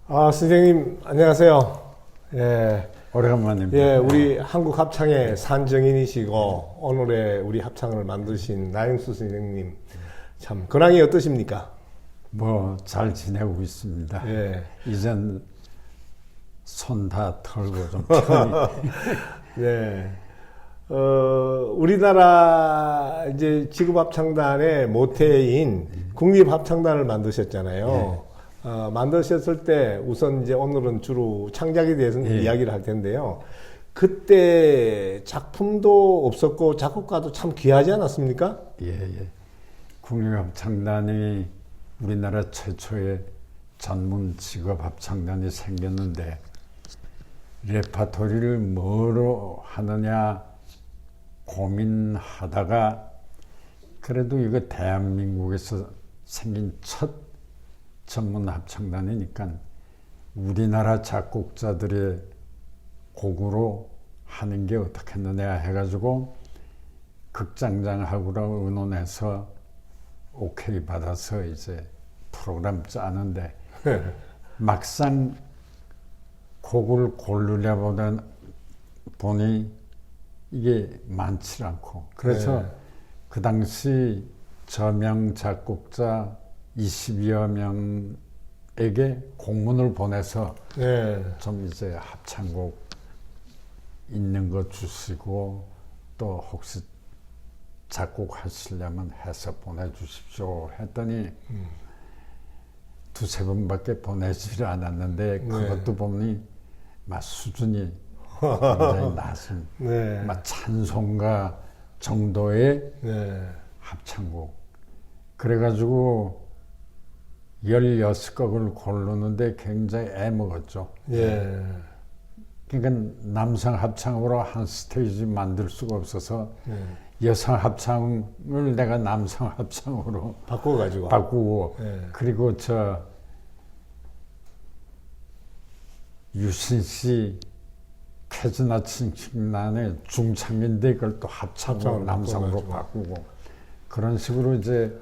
선생님, 안녕하세요. 예, 오래간만입니다. 예, 우리 한국 합창의 산증인이시고, 오늘의 우리 합창을 만드신 나영수 선생님, 참, 근황이 어떠십니까? 뭐 잘 지내고 있습니다. 예, 이젠 손 다 털고 좀 편히. 네. 우리나라 이제 지급합창단의 모태인 국립합창단을 만드셨잖아요. 만드셨을 때 우선 이제 오늘은 주로 창작에 대해서 이야기를 할 텐데요. 그때 작품도 없었고 작곡가도 참 귀하지 않았습니까? 예. 국립합창단이 우리나라 최초의 전문 직업합창단이 생겼는데 레파토리를 뭐로 하느냐 고민하다가 그래도 이거 대한민국에서 생긴 첫 전문 합창단이니까 우리나라 작곡자들의 곡으로 하는 게 어떻겠느냐 해가지고 극장장하고랑 의논해서 오케이 받아서 이제 프로그램 짜는데 막상 곡을 고르려 보니 이게 많지 않고 그래서 그 당시 저명 작곡자 20여 명에게 공문을 보내서 좀 이제 합창곡 있는 거 주시고 또 혹시 작곡하시려면 해서 보내주십시오 했더니 두세 번밖에 보내지를 않았는데 그것도 보니 막 수준이 굉장히 낮은 막 찬송가 정도의 합창곡 그래가지고 16곡을 고르는데 굉장히 애먹었죠. 그러니까 남성 합창으로 한 스테이지 만들 수가 없어서 여성 합창을 내가 남성 합창으로 바꾸고 그리고 저 유신 씨 캐즈나 칭칭난의 중창인데 그걸 또 합창으로 남성으로 바꾸고 그런 식으로 이제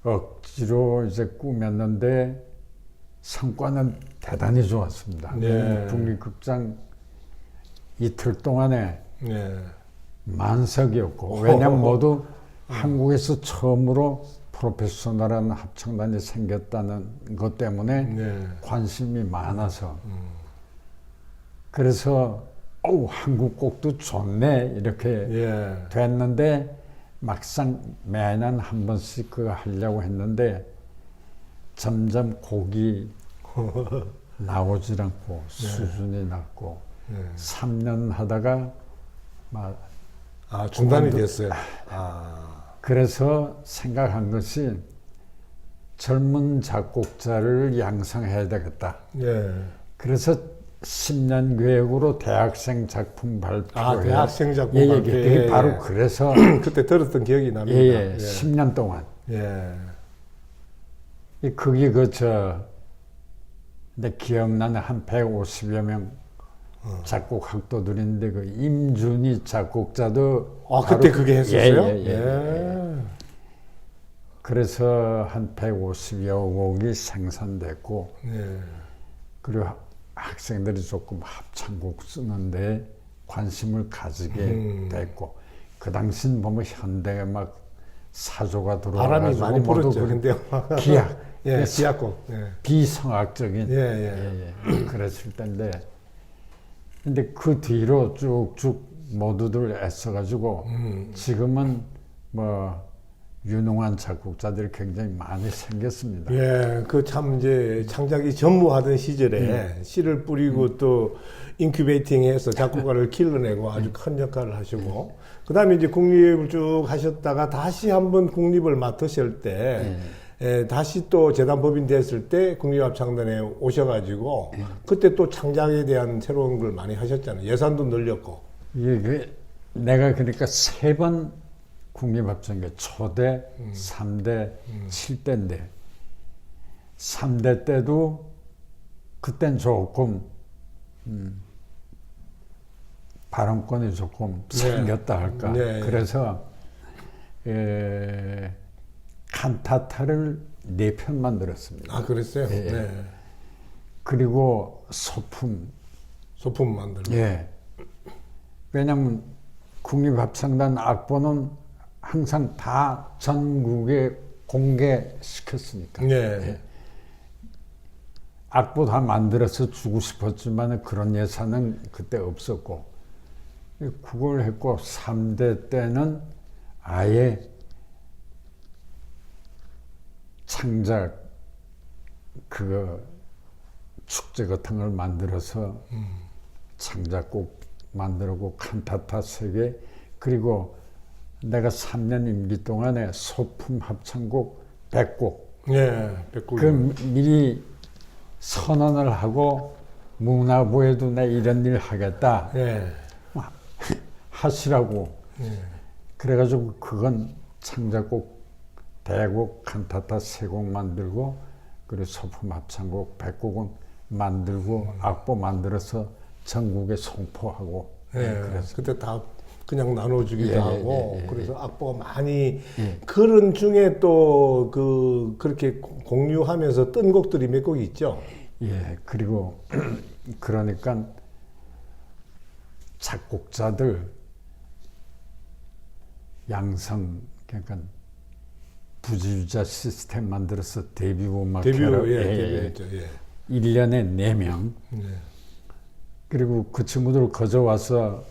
억지로 이제 꾸몄는데 성과는 대단히 좋았습니다. 국립극장 이틀 동안에 만석이었고 왜냐면 모두 한국에서 처음으로 프로페셔널한 합창단이 생겼다는 것 때문에 관심이 많아서 그래서 한국 곡도 좋네 이렇게 됐는데 막상 매년 한 번씩 그거 하려고 했는데 점점 곡이 나오질 않고 수준이 낮고 3년 하다가 막 중단이 됐어요. 그래서 생각한 것이 젊은 작곡자를 양성해야 되겠다. 그래서 10년 계획으로 대학생 작품 발표. 대학생 작품 발표. 그게 바로 그래서 그때 들었던 기억이 납니다. 10년 동안. 그게 내 기억나는 한 150여 명 작곡 학도들인데 그 임준희 작곡자도 그때 그게 했었어요? 그래서 한 150여 곡이 생산됐고 그리고 학생들이 조금 합창곡 쓰는데 관심을 가지게 됐고 그 당시는 보면 현대에 막 사조가 들어와가지고 바람이 많이 불었죠. 근데 기악, 기악곡, 비성악적인 그랬을 때인데 근데 그 뒤로 쭉쭉 모두들 애써가지고 지금은 뭐 유능한 작곡자들이 굉장히 많이 생겼습니다. 그 참 이제 창작이 전무하던 시절에 씨를 뿌리고 또 인큐베이팅해서 작곡가를 길러내고 아주 큰 역할을 하시고 그 다음에 이제 국립을 쭉 하셨다가 다시 한번 국립을 맡으실 때 다시 또 재단법인 됐을 때 국립합창단에 오셔가지고 그때 또 창작에 대한 새로운 걸 많이 하셨잖아요. 예산도 늘렸고. 내가 그러니까 3번 국립합창단 초대, 3대, 7대인데 3대 때도 그땐 조금 발언권이 조금 생겼다 할까. 그래서 칸타타를 4편 만들었습니다. 그랬어요? 그리고 소품. 소품 만들고. 예. 왜냐면 국립합창단 악보는 항상 다 전국에 공개시켰으니까. 네. 예. 악보 다 만들어서 주고 싶었지만 그런 예산은 그때 없었고, 그걸 했고 3대 때는 아예 창작 그 축제 같은 걸 만들어서 창작곡 만들고 칸타타 3개, 그리고 내가 3년 임기 동안에 소품 합창곡 100곡. 예, 100곡. 그 미리 선언을 하고 문화부에도 내 이런 일 하겠다. 예. 하시라고. 예. 그래가지고 그건 창작곡, 대곡, 칸타타 3곡 만들고, 그리고 소품 합창곡 100곡은 만들고, 악보 만들어서 전국에 송포하고. 예. 그래서 그때 다 그냥 나눠주기도 예, 하고, 예, 예, 그래서 악보가 많이, 예. 그런 중에 또 그렇게 공유하면서 뜬 곡들이 몇 곡 있죠? 예, 그리고 그러니까 작곡자들 양성, 그러니까 부지유자 시스템 만들어서 데뷔 음악회로 데뷔했죠. 예. 1년에 4명. 예. 그리고 그 친구들 거저 와서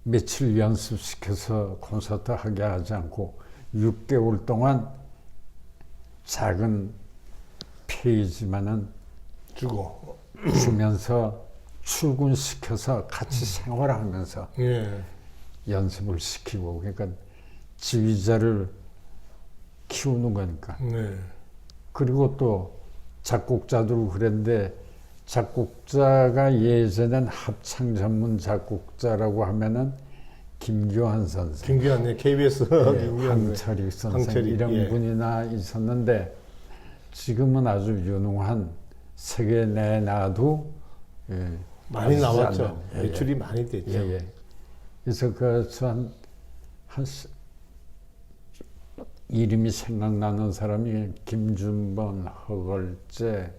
며칠 연습시켜서 콘서트 하게 하지 않고 6개월 동안 작은 페이지만은 주면서 출근시켜서 같이 생활하면서 예. 연습을 시키고, 그러니까 지휘자를 키우는 거니까. 네. 그리고 또 작곡자도 그랬는데, 작곡자가 예전엔 합창 전문 작곡자라고 하면은 김규환 선생, 김규환, KBS 황철익 선생 황철익, 이런 예. 분이나 있었는데, 지금은 아주 유능한 세계 내놔도 많이 빠지지 나왔죠. 않는, 예, 매출이 많이 됐죠. 예, 예. 그래서 한 이름이 생각나는 사람이 김준범, 허걸재,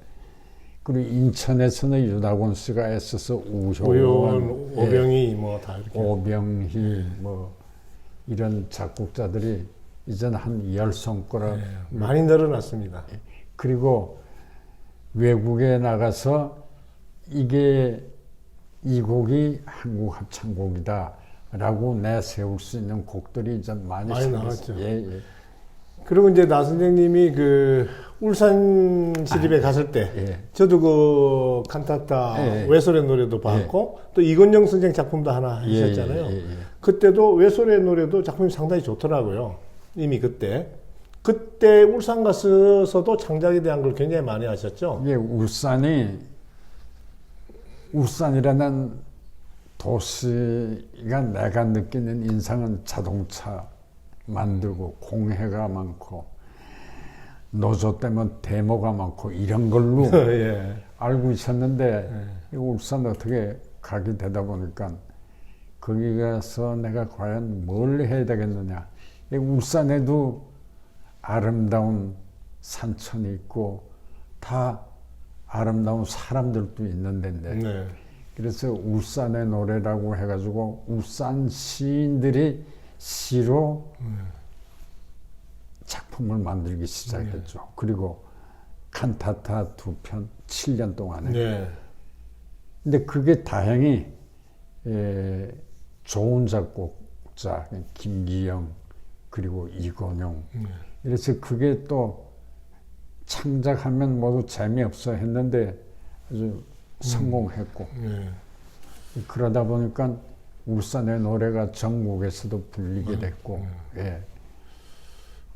그리고 인천에서는 윤학원 씨가 애써서 우효원, 오병희 뭐 다 이렇게. 오병희 뭐 이런 작곡자들이 이제는 한 10손가락. 예, 많이 늘어났습니다. 그리고 외국에 나가서 이 곡이 한국 합창곡이다라고 내세울 수 있는 곡들이 이제 많이 나왔죠. 예, 예. 그리고 이제 나 선생님이 그 울산 시립에 갔을 때 예. 저도 그 칸타타 예. 외솔의 노래도 봤고 또 이건영 선생 작품도 하나 하셨잖아요. 예, 예, 예. 그때도 외솔의 노래도 작품이 상당히 좋더라고요. 이미 그때 울산 가서도 창작에 대한 걸 굉장히 많이 하셨죠. 이게 울산이라는 도시가 내가 느끼는 인상은 자동차 만들고 공해가 많고 노조 때문에 데모가 많고 이런 걸로 예. 알고 있었는데 이 울산 어떻게 가게 되다 보니까 거기 가서 내가 과연 뭘 해야 되겠느냐. 이 울산에도 아름다운 산천이 있고 다 아름다운 사람들도 있는 데인데 네. 그래서 울산의 노래라고 해가지고 울산 시인들이 시로 작품을 만들기 시작했죠. 네. 그리고 칸타타 2편 7년 동안에. 네. 근데 그게 다행히 좋은 작곡자 김기영 그리고 이건용. 그래서 그게 또 창작하면 모두 재미없어 했는데 아주 성공했고 그러다 보니까 울산의 노래가 전국에서도 불리게 됐고 예.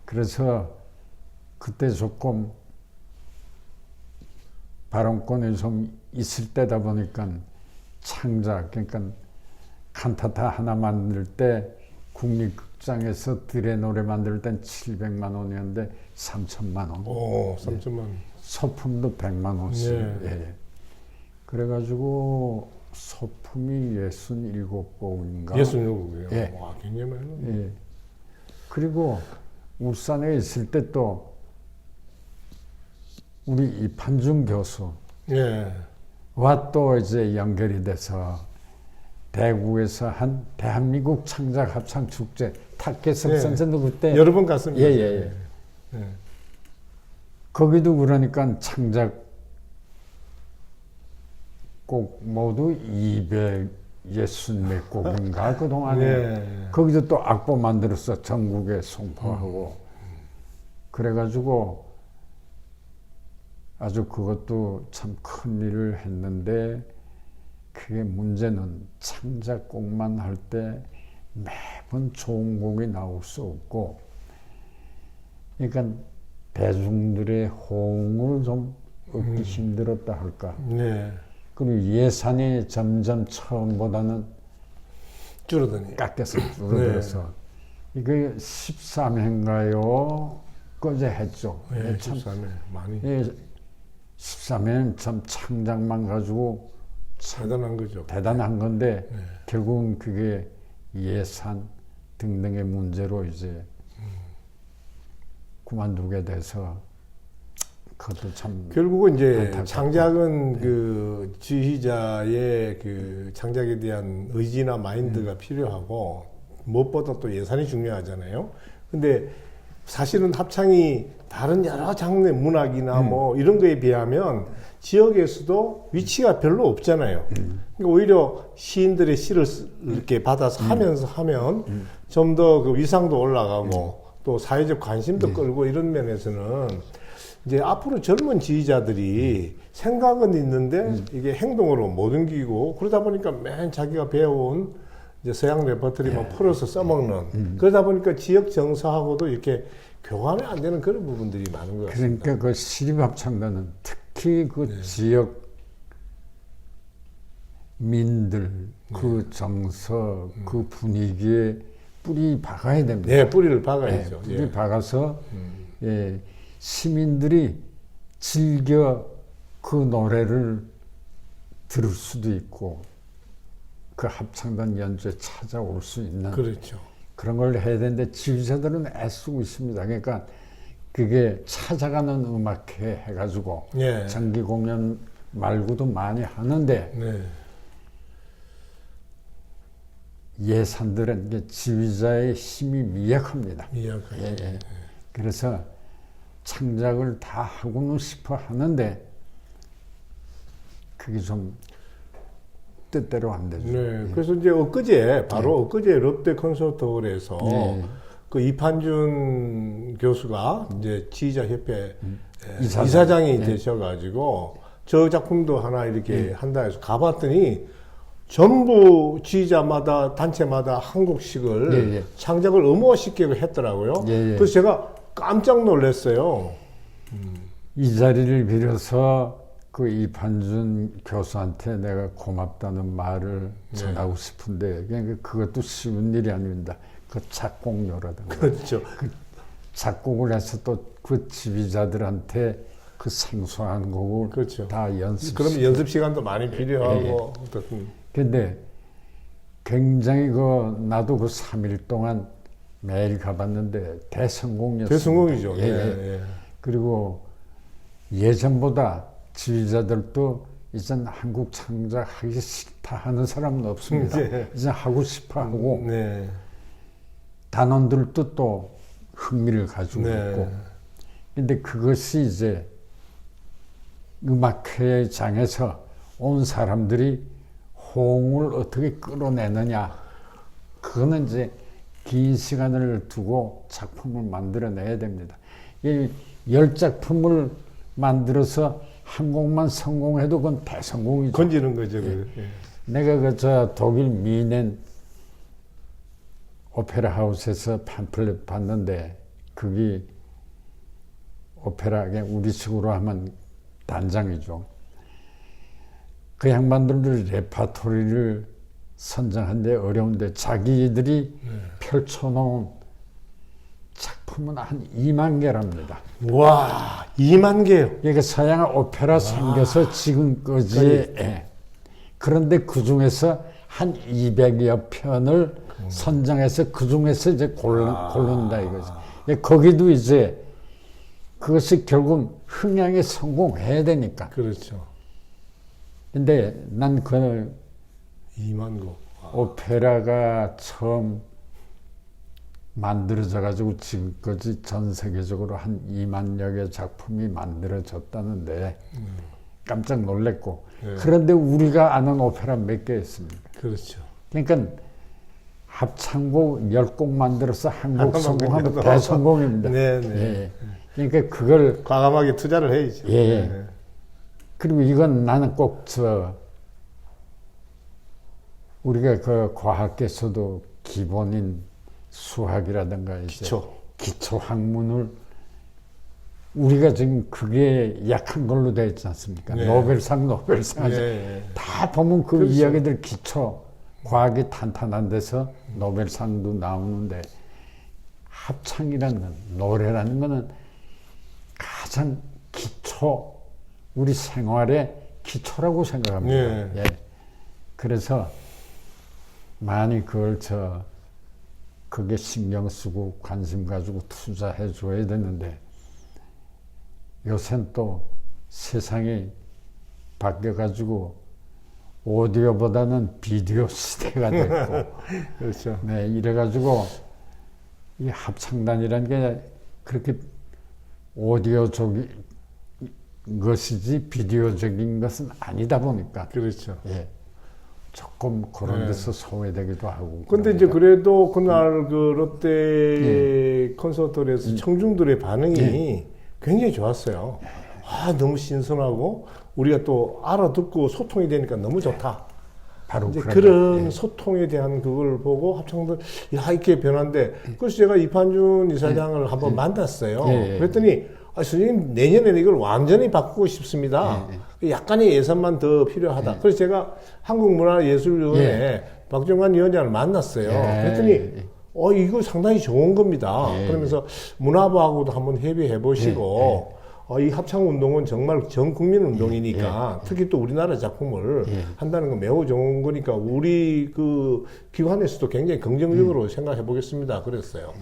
그래서 그때 조금 발언권이 좀 있을 때다 보니까 창작, 그러니까 칸타타 하나 만들 때 국립극장에서 들의 노래 만들 땐 700만 원이었는데 3천만 원. 오, 3천만 원. 소품도 100만 원씩. 네. 예. 그래가지고 소품이 67곡인가? 67곡이에요. 예. 와, 굉장히 많이. 예. 그리고 울산에 있을 때 또 우리 이판준 교수와 예. 또 이제 연결이 돼서 대구에서 한 대한민국 창작 합창 축제 탁계석 예. 선생도 그때 여러 번 갔습니다. 예. 예. 거기도 그러니까 창작 곡 모두 260몇 곡인가 그동안에 예. 거기도 또 악보 만들어서 전국에 송포하고 그래가지고 아주 그것도 참 큰 일을 했는데 그게 문제는 창작곡만 할 때 매번 좋은 곡이 나올 수 없고 그러니까 대중들의 호응을 좀 얻기 힘들었다 할까. 네. 그리고 예산이 점점 처음보다는 줄어드니. 깎여서 줄어들어서 이게 13회인가요? 그제 했죠. 예, 참 13회 많이 13회는 참 창작만 가지고 대단한 거죠. 대단한 건데 네. 결국은 그게 예산 등등의 문제로 이제 그만두게 돼서 그것도 참 결국은 이제 안타깝고. 창작은 그 지휘자의 그 창작에 대한 의지나 마인드가 필요하고 무엇보다 또 예산이 중요하잖아요. 근데 사실은 합창이 다른 여러 장르의 문학이나 뭐 이런 거에 비하면 지역에서도 위치가 별로 없잖아요. 그러니까 오히려 시인들의 시를 이렇게 받아서 하면서 하면 좀 더 그 위상도 올라가고 또 사회적 관심도 끌고 이런 면에서는 이제 앞으로 젊은 지휘자들이 생각은 있는데 이게 행동으로 못 옮기고 그러다 보니까 맨 자기가 배워온 이제 서양 레퍼토리만 풀어서 써먹는 그러다 보니까 지역 정서하고도 이렇게 교감이 안 되는 그런 부분들이 많은 것 같습니다. 그러니까 그 시립합창단은 특히 그 지역 민들 그 정서 그 분위기에 뿌리 박아야 됩니다. 네, 뿌리를 박아야죠. 뿌리 예. 박아서 시민들이 즐겨 그 노래를 들을 수도 있고 그 합창단 연주에 찾아올 수 있는 그렇죠. 그런 걸 해야 되는데 지휘자들은 애쓰고 있습니다. 그러니까 그게 찾아가는 음악회 해가지고 예. 정기 공연 말고도 많이 하는데 네. 예산들은 이게 지휘자의 힘이 미약합니다. 미약하죠. 예. 그래서 창작을 다 하고는 싶어 하는데 그게 좀 뜻대로 안 되죠. 네. 그래서 이제 엊그제 바로 엊그제 롯데 콘서트홀에서 그 이판준 교수가 이제 지휘자 협회 이사장이 되셔가지고 저 작품도 하나 이렇게 한다 해서 가봤더니 전부 지휘자마다 단체마다 한 곡씩을 창작을 의무화시키고 했더라고요. 그래서 제가 깜짝 놀랐어요. 이 자리를 빌어서 그 이판준 교수한테 내가 고맙다는 말을 전하고 싶은데 그러니까 그것도 쉬운 일이 아닙니다. 그 작곡료라든가 그렇죠. 그 작곡을 해서 또 그 지휘자들한테 그 생소한 곡을 그렇죠. 다 그럼 연습 시간도 많이 필요하고 어떻든. 근데 굉장히 나도 그 3일 동안 매일 가봤는데 대성공이었습니다. 대성공이죠. 예. 그리고 예전보다 지휘자들도 이젠 한국 창작하기 싫다 하는 사람은 없습니다. 이제 하고 싶어 하고 단원들도 또 흥미를 가지고 있고 근데 그것이 이제 음악회장에서 온 사람들이 호응을 어떻게 끌어내느냐 그거는 이제 긴 시간을 두고 작품을 만들어내야 됩니다. 이 10작품을 만들어서 한 곡만 성공해도 그건 대성공이죠. 건지는 거죠. 내가 저 독일 미넨 오페라 하우스에서 팜플렛 봤는데 거기 오페라 우리식으로 하면 단장이죠. 그 양반들도 레파토리를 선정한데 어려운데 자기들이 펼쳐놓은 작품은 한 2만 개랍니다. 와, 2만 개요. 그러니까 서양 오페라 생겨서 지금까지 그런데 그 중에서 한 200여 편을 선정해서 그 중에서 이제 고른다 이거죠. 거기도 이제 그것이 결국 흥행에 성공해야 되니까. 그렇죠. 근데 난 그 2만 곡. 오페라가 처음 만들어져 가지고 지금까지 전 세계적으로 한 2만여 개 작품이 만들어졌다는데 깜짝 놀랐고 네. 그런데 우리가 아는 오페라 몇 개 있습니까? 그렇죠. 그러니까 합창곡 10곡 만들어서 한 곡 하나만 성공하면 만들어도. 대성공입니다. 네, 네. 예. 그러니까 그걸 과감하게 투자를 해야죠. 예. 네. 그리고 이건 나는 꼭 우리가 그 과학계에서도 기본인 수학이라든가 이제 기초 학문을 우리가 지금 그게 약한 걸로 되어 있지 않습니까? 네. 노벨상 네. 다 보면 그 그렇죠. 이야기들 기초 과학이 탄탄한 데서 노벨상도 나오는데 합창이라는 건 노래라는 거는 가장 기초 우리 생활의 기초라고 생각합니다. 네. 예. 그래서 많이 그걸 그게 신경 쓰고 관심 가지고 투자해 줘야 되는데 요새는 또 세상이 바뀌어 가지고 오디오보다는 비디오 시대가 됐고 그렇죠. 네, 이래 가지고 이 합창단이라는 게 그렇게 오디오적인 것이지 비디오적인 것은 아니다 보니까 그렇죠. 예. 조금 그런 데서 소외되기도 하고. 근데 이제 그래도 그날 그 롯데 콘서트에서 청중들의 반응이 굉장히 좋았어요. 아, 너무 신선하고 우리가 또 알아듣고 소통이 되니까 너무 좋다. 바로 이제 그런 그런 소통에 대한 그걸 보고 합창들 야 이렇게 변한데 그래서 제가 이판준 이사장을 한번 만났어요. 그랬더니 아, 선생님 내년에는 이걸 완전히 바꾸고 싶습니다. 약간의 예산만 더 필요하다. 그래서 제가 한국문화예술위원회 박정환 위원장을 만났어요. 그랬더니 이거 상당히 좋은 겁니다. 그러면서 문화부하고도 한번 협의해 보시고 이 합창 운동은 정말 전 국민 운동이니까 특히 또 우리나라 작품을 한다는 건 매우 좋은 거니까 우리 그 기관에서도 굉장히 긍정적으로 생각해 보겠습니다. 그랬어요.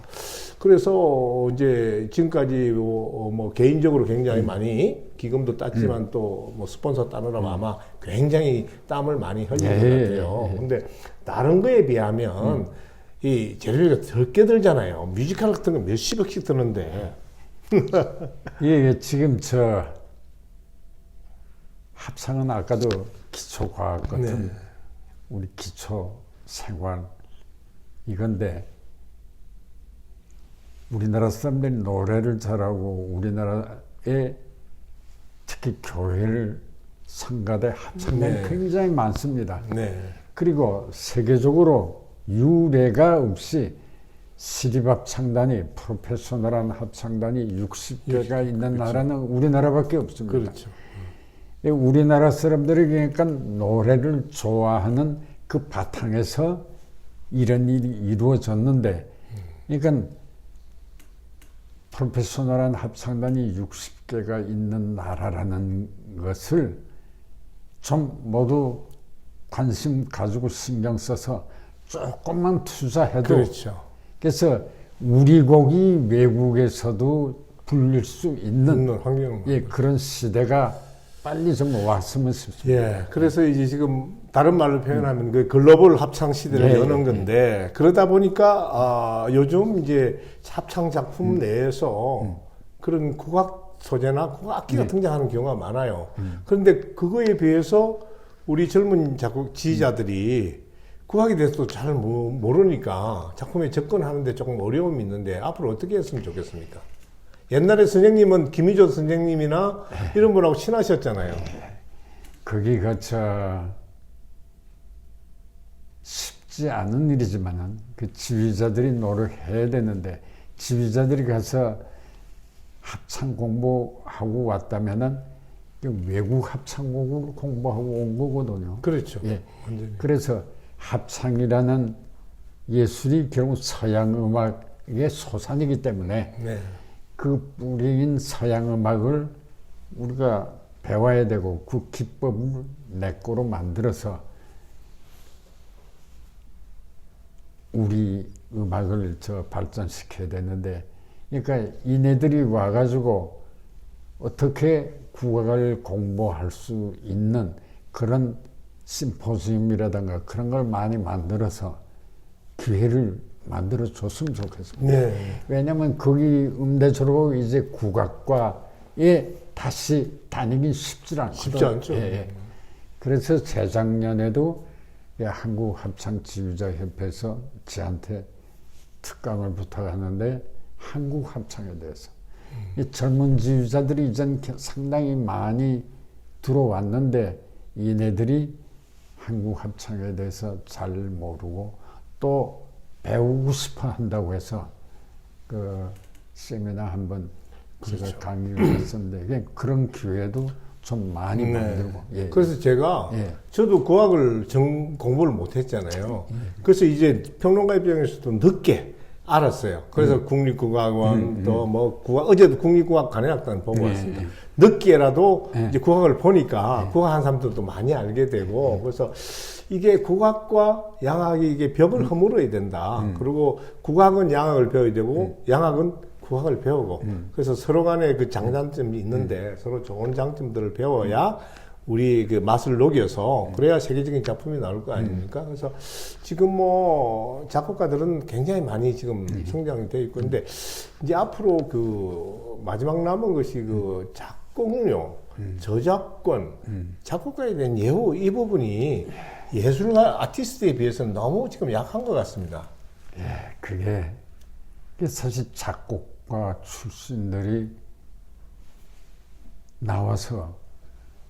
그래서 이제 지금까지 뭐 개인적으로 굉장히 많이 기금도 땄지만 또 뭐 스폰서 따느라고 아마 굉장히 땀을 많이 흘린 것 같아요. 근데 다른 거에 비하면 이 재료비가 적게 들잖아요. 뮤지컬 같은 건 몇십억씩 드는데. 예, 지금 합창은 아까도 기초과학 같은 우리 기초 생활 이건데 우리나라 사람들이 노래를 잘하고 우리나라에 특히 교회를 성가대 합창단이 굉장히 많습니다. 그리고 세계적으로 유례가 없이 시립합창단이 프로페셔널한 합창단이 60개가 있는 나라는 우리나라밖에 없습니다. 그렇죠. 우리나라 사람들이 그러니까 노래를 좋아하는 그 바탕에서 이런 일이 이루어졌는데 그러니까 프로페셔널한 합창단이 60개가 있는 나라라는 것을 좀 모두 관심 가지고 신경 써서 조금만 투자해도 그렇죠. 그래서 우리 곡이 외국에서도 불릴 수 있는 그런 시대가 빨리 좀 왔으면 싶습니다. 그래서 이제 지금 다른 말로 표현하면 그 글로벌 합창 시대를 여는 건데 그러다 보니까 요즘 이제 합창 작품 내에서 그런 국악 소재나 국악기가 등장하는 경우가 많아요. 그런데 그거에 비해서 우리 젊은 작곡 지휘자들이 국악에 대해서도 잘 모르니까 작품에 접근하는데 조금 어려움이 있는데 앞으로 어떻게 했으면 좋겠습니까? 옛날에 선생님은 김희조 선생님이나 이런 분하고 친하셨잖아요. 그게 쉽지 않은 일이지만은 그 지휘자들이 노력해야 되는데 지휘자들이 가서 합창 공부하고 왔다면은 외국 합창곡을 공부하고 온 거거든요. 그렇죠. 완전히. 그래서 합창이라는 예술이 결국 서양 음악의 소산이기 때문에 그 뿌리인 서양 음악을 우리가 배워야 되고 그 기법을 내 거로 만들어서 우리 음악을 발전시켜야 되는데 그러니까 이네들이 와가지고 어떻게 국악을 공부할 수 있는 그런 심포지움이라든가 그런 걸 많이 만들어서 기회를 만들어 줬으면 좋겠습니다. 네. 왜냐하면 거기 음대 졸업하고 이제 국악과에 다시 다니긴 쉽지 않거든요. 쉽지 않죠. 그래서 재작년에도 한국합창지휘자협회에서 저한테 특강을 부탁하는데 한국합창에 대해서 이 젊은 지휘자들이 이젠 상당히 많이 들어왔는데 이네들이 한국합창에 대해서 잘 모르고 또 배우고 싶어 한다고 해서 그 세미나 한번 그렇죠. 제가 강의를 했었는데 그런 기회도 좀 많이 만들고. 예. 그래서 제가 저도 국악을 공부를 못했잖아요. 그래서 이제 평론가 입장에서도 늦게 알았어요. 그래서 국립국악원 또 뭐 어제도 국립국악관현악단 보고 왔습니다. 늦게라도 이제 국악을 보니까 국악한 사람들도 많이 알게 되고 그래서 이게 국악과 양악이 이게 벽을 허물어야 된다. 그리고 국악은 양악을 배워야 되고 양악은 국악을 배우고 그래서 서로 간에 그 장단점이 있는데 서로 좋은 장점들을 배워야 우리 그 맛을 녹여서 그래야 세계적인 작품이 나올 거 아닙니까? 그래서 지금 뭐 작곡가들은 굉장히 많이 지금 성장이 되어 있고 근데 이제 앞으로 그 마지막 남은 것이 그 작곡료, 저작권, 작곡가에 대한 예우 이 부분이 예술가 아티스트에 비해서는 너무 지금 약한 것 같습니다. 예, 그게 사실 작곡가 출신들이 나와서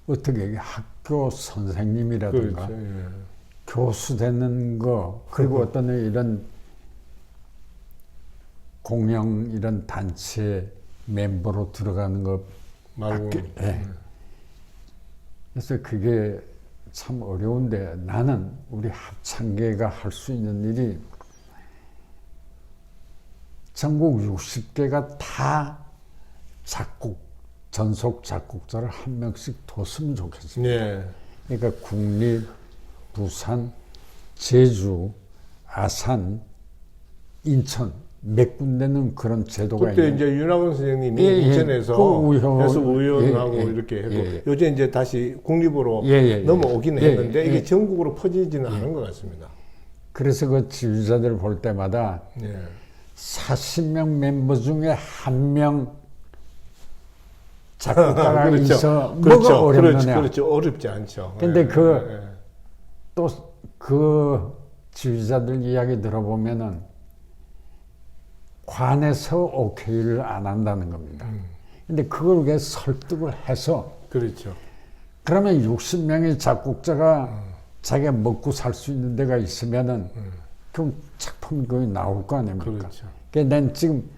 어떻게 학교 선생님이라든가 그렇죠, 예. 교수 되는 거 그리고 어떤 이런 공영 이런 단체 멤버로 들어가는 거 말고 그래서 그게 참 어려운데 나는 우리 합창계가 할 수 있는 일이 전국 60개가 다 전속 작곡자를 한 명씩 뒀으면 좋겠습니다. 네. 그러니까 국립, 부산, 제주, 아산, 인천 몇 군데는 그런 제도가 그때 있는데 이제 윤학원 선생님이 예, 예. 인천에서 그 해서 우연하고 예, 예. 이렇게 했고 예, 예. 요새 이제 다시 국립으로 예. 넘어오기는 예, 했는데 예. 이게 전국으로 퍼지지는 않은 것 같습니다. 그래서 그 지휘자들 볼 때마다 예. 40명 멤버 중에 한 명 작곡가가 있어 뭐가 어렵느냐. 그렇죠. 어렵지 않죠. 근데 또 그 지휘자들 이야기 들어보면은 관에서 오케이를 안 한다는 겁니다. 근데 그걸 왜 설득을 해서 그렇죠. 그러면 60명의 작곡자가 자기가 먹고 살 수 있는 데가 있으면은 그럼 작품이 거의 나올 거 아닙니까? 그렇죠. 그러니까 난 지금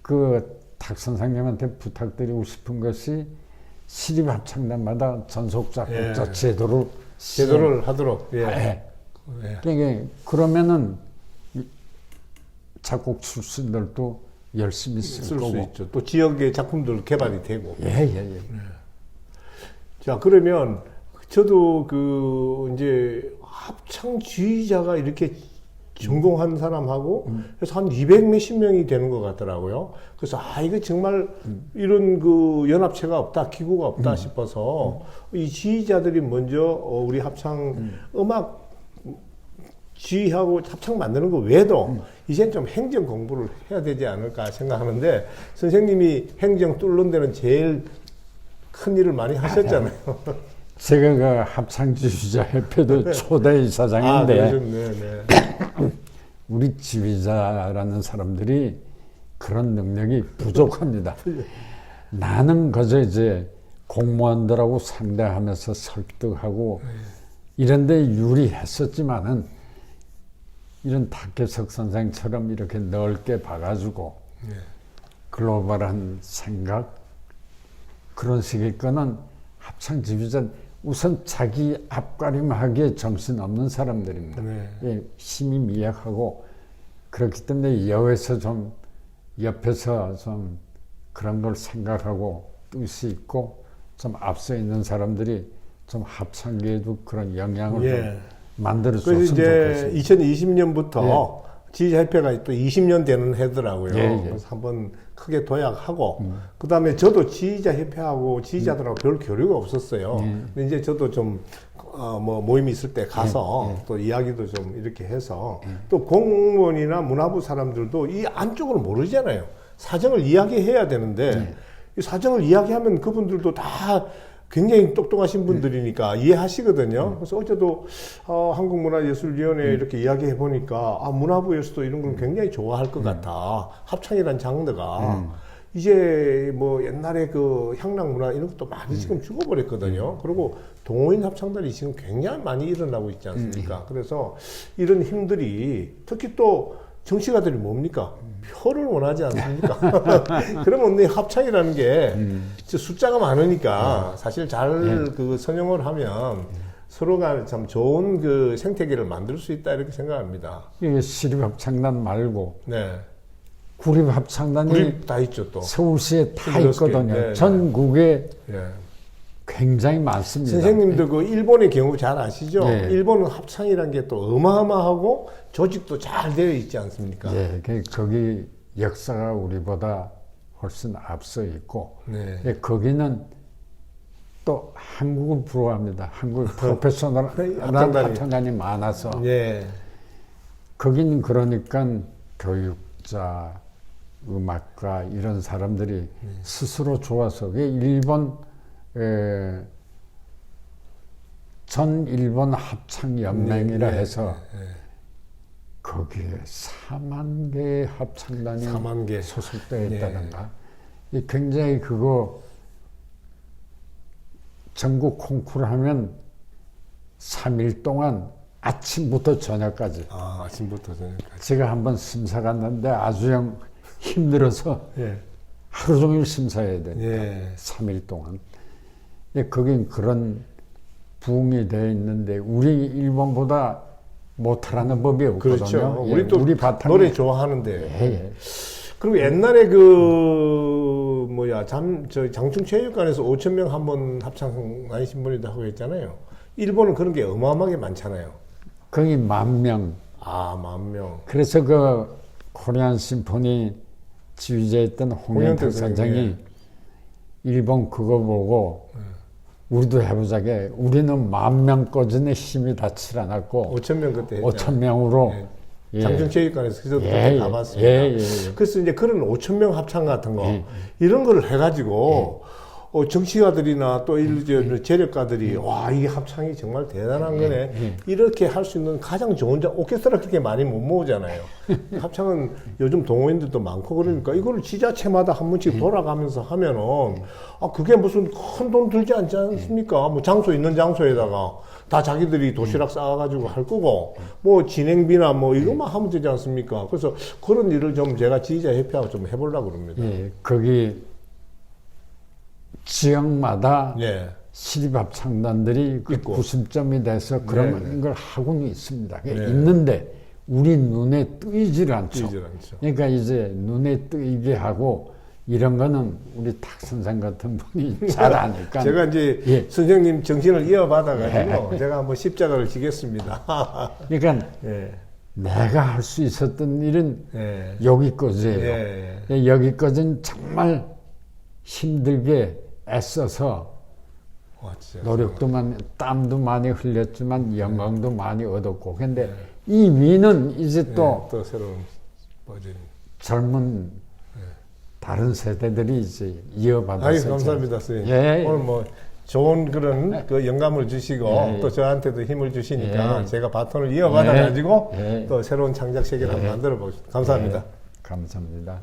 그 탁 선생님한테 부탁드리고 싶은 것이 시립합창단마다 전속 작곡자 제도를 하도록. 예. 그러니까 그러면은 작곡 출신들도 열심히 쓸 거고. 수 있죠. 또 지역의 작품들 개발이 되고. 예. 자, 그러면 저도 그 이제 합창 지휘자가 이렇게 전공한 사람하고 그래서 한 200몇십 명이 되는 것 같더라고요. 그래서 이거 정말 이런 그 연합체가 없다, 기구가 없다 싶어서 이 지휘자들이 먼저 우리 합창 음악 지휘하고 합창 만드는 거 외에도 이젠 좀 행정 공부를 해야 되지 않을까 생각하는데 선생님이 행정 뚫는 데는 제일 큰 일을 많이 하셨잖아요. 제가 그 합창지휘자 협회도 초대 이사장인데 네. 우리 지휘자라는 사람들이 그런 능력이 부족합니다. 나는 그저 이제 공무원들하고 상대하면서 설득하고 이런데 유리했었지만은 이런 박계석 선생처럼 이렇게 넓게 봐가지고 글로벌한 생각 그런 식의 거는 합창 지휘자 우선 자기 앞가림하기에 정신없는 사람들입니다. 예, 힘이 미약하고 그렇기 때문에 여에서 좀 옆에서 좀 그런 걸 생각하고 뜻이 있고 좀 앞서 있는 사람들이 좀 합창계에도 그런 영향을 좀 만들어줬으면 그래서 좋겠습니다. 이제 2020년부터 지휘자협회가 또 20년 되는 해더라고요. 예. 그래서 한번 크게 도약하고, 그 다음에 저도 지휘자협회하고 지휘자들하고 별 교류가 없었어요. 근데 이제 저도 좀, 모임이 있을 때 가서 또 이야기도 좀 이렇게 해서 또 공무원이나 문화부 사람들도 이 안쪽을 모르잖아요. 사정을 이야기해야 되는데 이 사정을 이야기하면 그분들도 다 굉장히 똑똑하신 분들이니까 이해하시거든요. 그래서 어제도 한국문화예술위원회에 이렇게 이야기해 보니까 문화부에서도 이런 걸 굉장히 좋아할 것 같아. 합창이란 장르가 이제 뭐 옛날에 그 향락문화 이런 것도 많이 지금 죽어버렸거든요. 그리고 동호인 합창단이 지금 굉장히 많이 일어나고 있지 않습니까? 그래서 이런 힘들이 특히 또 정치가들이 뭡니까? 표를 원하지 않습니까? 그러면 이 합창이라는 게 숫자가 많으니까 사실 잘 그 선용을 하면 서로가 참 좋은 그 생태계를 만들 수 있다 이렇게 생각합니다. 이게 시립합창단 말고 네. 구립합창단이 우리 다 있죠 또. 서울시에 다 26개. 있거든요. 네, 전국에 네. 굉장히 많습니다. 선생님도 그 일본의 경우 잘 아시죠? 네. 일본은 합창이라는 게 또 어마어마하고 조직도 잘 되어 있지 않습니까? 예, 거기 역사가 우리보다 훨씬 앞서 있고, 네. 예, 거기는 또 한국을 부러워합니다. 한국 프로페셔널한 합창단이. 합창단이 많아서. 예. 거기는 그러니까 교육자, 음악가 이런 사람들이 스스로 좋아서 일본 전 일본 합창 연맹이라 해서 거기에 4만 개의 합창단이 4만 개. 소속되어 있다던가. 이 굉장히 그거 전국 콩쿠르 하면 3일 동안 아침부터 저녁까지. 아침부터 저녁까지. 제가 한번 심사 갔는데 아주 힘들어서 예. 하루 종일 심사해야 되니까 예. 3일 동안. 거긴 그런 부흥이 되어 있는데 우리 일본보다 못하라는 법이 없거든요. 그렇죠. 예, 우리 또 우리 바탕이 노래 좋아하는데. 예. 그리고 옛날에 그 장충체육관에서 5천 명 한 번 합창 나이신 분이도 하고 있잖아요. 일본은 그런 게 어마어마하게 많잖아요. 거기 10,000명. 10,000명. 그래서 그 코리안 심포니 지휘자였던 홍영택 선생이 일본 그거 보고 우리도 해보자게 우리는 10,000명까지는 힘이 닿지 않았고 5,000명 그때 했잖아요. 5,000명으로 장충체육관에서 저도 예, 가봤습니다. 예. 그래서 이제 그런 5,000명 합창 같은 거 이런 거를 해가지고 정치가들이나 또 이제 재력가들이 와 이게 합창이 정말 대단한 거네 이렇게 할 수 있는 가장 좋은 오케스트라 그렇게 많이 못 모으잖아요. 합창은 요즘 동호인들도 많고 그러니까 이거를 지자체마다 한 번씩 돌아가면서 하면은 그게 무슨 큰 돈 들지 않지 않습니까? 뭐 장소 있는 장소에다가 다 자기들이 도시락 쌓아가지고 할 거고 뭐 진행비나 뭐 이것만 하면 되지 않습니까? 그래서 그런 일을 좀 제가 지휘자협회하고 좀 해보려고 그럽니다. 예, 거기 지역마다 예. 시립합창단들이 그 있고. 구심점이 돼서 그런 걸 하고는 있습니다. 네. 있는데 우리 눈에 뜨이질 않죠. 뜨이질 않죠. 그러니까 이제 눈에 뜨이게 하고 이런 거는 우리 탁 선생 같은 분이 잘 아니까. 제가 이제 예. 선생님 정신을 이어받아가지고 제가 한번 십자가를 지겠습니다. 그러니까 예. 내가 할 수 있었던 일은 예. 여기까지예요. 예. 여기까지는 정말 힘들게 애써서 와, 진짜. 노력도 많이, 땀도 많이 흘렸지만 영광도 많이 얻었고. 근데 이 위는 이제 또 또 새로운 버전. 젊은 다른 세대들이 이제 이어받아서. 아유, 감사합니다, 선생님. 예. 오늘 뭐 좋은 그런 그 영감을 주시고 예. 또 저한테도 힘을 주시니까 예. 제가 바톤을 이어받아가지고 예. 또 새로운 창작 세계를 한번 만들어 보겠습니다. 감사합니다. 감사합니다.